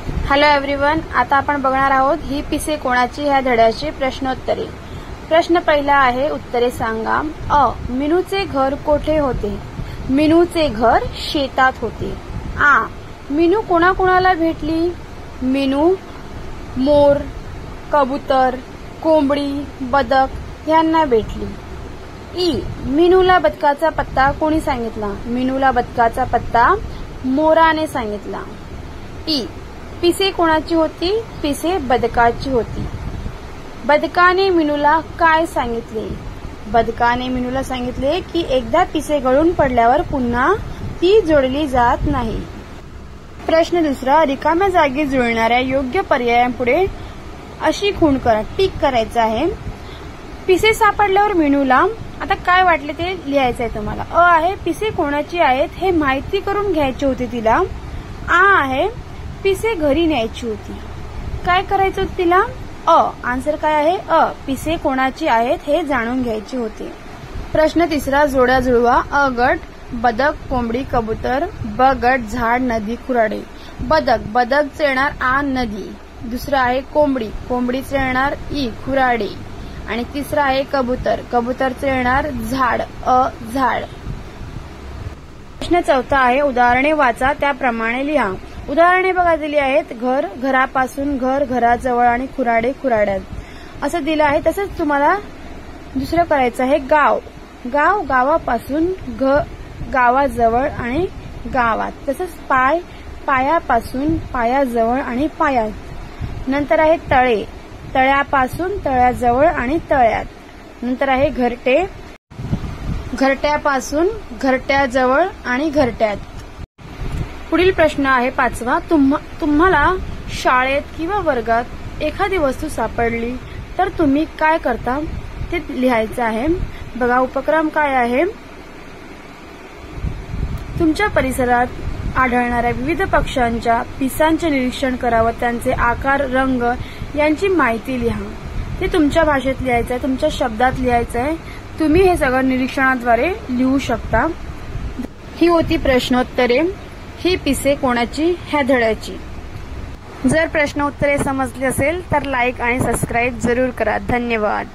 Hello everyone, आता आपण बघणार आहोत ही पिसे कोणाची ह्या धड्याची प्रश्नोत्तरे। प्रश्न पहिला आहे, उत्तरे सांगा। अ, मीनूचे घर कोठे होते? मीनूचे घर शेतात होते। आ, मीनू कोणाकोणाला भेटली? मीनू मोर, कबूतर, कोंबडी, बदक यांना भेटली। ई, मीनूला बदकाचा पत्ता कोणी सांगितला? मीनूला बदकाचा पत्ता मोराने सांगितला। ई, पिसे कोणाची होती? पिसे बदकाची होती। बदकाने मीनूला काय सांगितले? बदकाने मीनूला सांगितले की एकदा पिसे गळून पडल्यावर पुन्हा ती जोडली जात नाही। प्रश्न दुसरा, रिकाम्या जागी जुळणाऱ्या योग्य पर्यायांपुढे अशी खूण करा, टिक करायचं आहे। पिसे सापडल्यावर मीनूला आता काय वाटले ते लिहायचं आहे तुम्हाला। अ आहे, पिसे कोणाची आहेत हे माहिती करून घ्यायची होती तिला। आ आहे, पिसे घरी न्यायची होती। काय करायचं होतं तिला? अ, आन्सर काय आहे? अ, पिसे कोणाची आहेत हे जाणून घ्यायचे होते। प्रश्न तिसरा, जोड्या जुळवा। अ गट, बदक, कोंबडी, कबूतर। ब गट, झाड, नदी, खुराडे। बदक, बदकचे येणार आ, नदी। दुसरा आहे कोंबडी, कोंबडीचे येणार ई, खुराडे। आणि तिसरा आहे कबूतर, कबूतरचे येणार झाड, अ, झाड। प्रश्न चौथा आहे, उदाहरणे वाचा त्याप्रमाणे लिहा। उदाहरणे बघा दिली आहेत, घर, घरापासून, घर, घराजवळ आणि खुराडे, खुराड्यात असं दिलं आहे। तसंच तुम्हाला दुसरं करायचं आहे, गाव, गाव, गावापासून, गावाजवळ आणि गावात। तसंच पाय, पायापासून, पायाजवळ आणि पायात। नंतर आहे तळे, तळ्यापासून, तळ्याजवळ आणि तळ्यात। नंतर आहे घरटे, घरट्यापासून, घरट्याजवळ आणि घरट्यात। पुढील प्रश्न आहे पाचवा, तुम्हाला शाळेत किंवा वर्गात एखादी वस्तू सापडली तर तुम्ही काय करता ते लिहायचं आहे। बघा उपक्रम काय आहे, तुमच्या परिसरात आढळणाऱ्या विविध पक्ष्यांच्या पिसांचे निरीक्षण करा व त्यांचे आकार, रंग यांची माहिती लिहा। ते तुमच्या भाषेत लिहायचं आहे, तुमच्या शब्दात लिहायचं आहे। तुम्ही हे सगळं निरीक्षणाद्वारे लिहू शकता। ही होती प्रश्नोत्तरे, ही पिसे कोणाची ह्या धड्याची। जर प्रश्नोत्तरे समजली असेल तर लाईक आणि सबस्क्राईब जरूर करा। धन्यवाद।